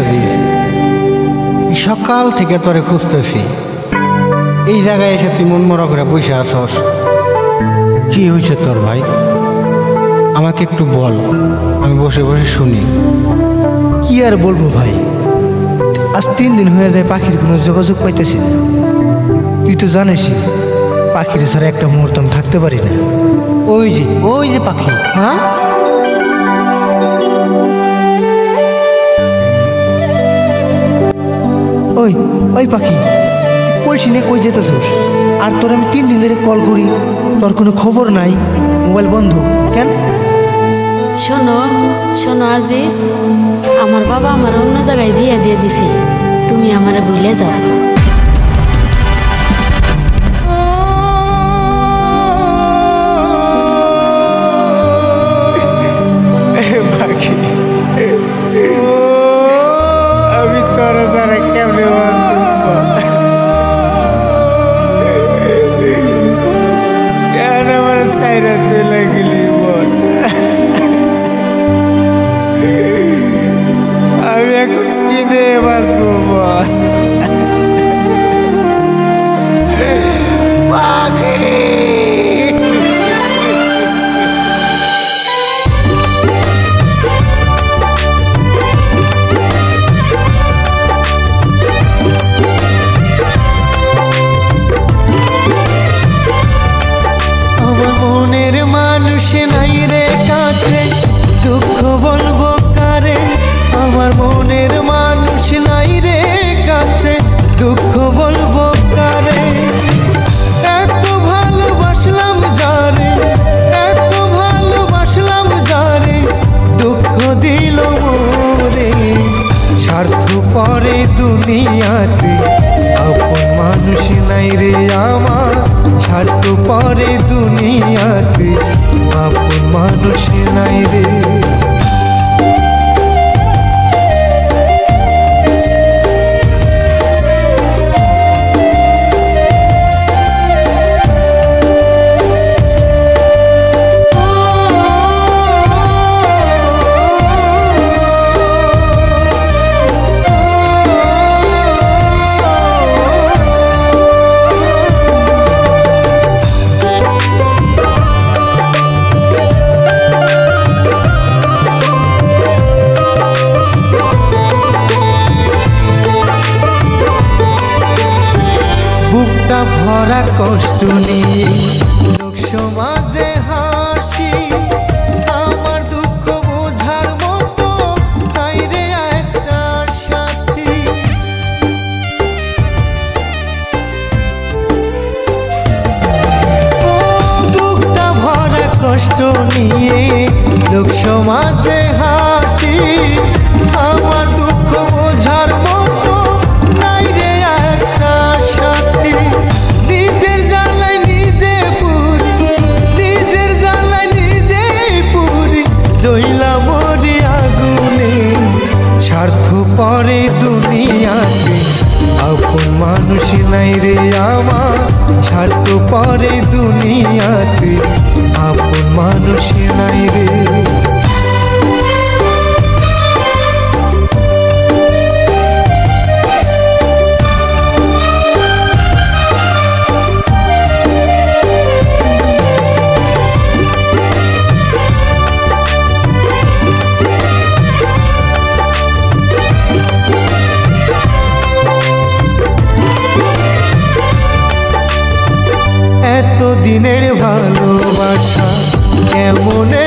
আজিজ, সকাল থেকে তোরে খুঁজতেছি। এই জায়গায় এসে তুই মন মরা করে বসে আসস। কি হয়েছে তোর ভাই? আমাকে একটু বল, আমি বসে বসে শুনি। কি আর বলবো ভাই, আজ 3 দিন হয়ে যায় পাখির কোনো যোগাযোগ পাইতেছি না। তুই তো জানিসই পাখির ছাড়া একটা মুহূর্ত আমি থাকতে পারি না। ওই যে পাখি। হ্যাঁ, ওই ওই পাখি, কইছি না কই যেতেছিস? আর তোর আমি 3 দিন ধরে কল করি, তোর কোনো খবর নাই, মোবাইল বন্ধ কেন? শোনো শোনো আজিজ, আমার বাবা আমার অন্য জায়গায় বিয়ে দিয়ে দিছে, তুমি আমারে ভুলে যাও। পাখি, আমি তোর যারা কেমনে কেন আমার চাইরা চলে গেলি বল? আমি এখন কিনে বাঁচবো বল? আমার মনের মানুষ নাই রে কাছে, দুঃখ বলবো কারে? আমার মনের মানুষ নাই রে কাছে, দুঃখ বলবো কারে? এত ভালোবাসলাম যারে, এত ভালোবাসলাম যারে, দুঃখ দিল মোরে। স্বার্থ পরে দুনিয়াতে আপন মানুষ নাই রে আমার, স্বার্থ পরে দুনিয়াতে আপন মানুষ নাই রে। বুকটা ভরা কষ্ট নিয়ে লোক সমাজে হাসি, আমার দুঃখ বোঝার মতো নাই রে একটা সাথী। ও বুকটা ভরা কষ্ট নিয়ে লোক সমাজে হাসি, আমার দুঃখ বোঝার মতো নাই রে একটা সাথী। নিজের জ্বালায় নিজে পুরি, নিজের জ্বালায় নিজে পুরি, জ্বলা মরি আগুনে। স্বার্থ পরে দুনিয়াতে আপন মানুষ নাই রে আমার, স্বার্থ পরে দুনিয়াতে আপন মানুষ নাই রে। এত দিনের ভালোবাসা কেমনে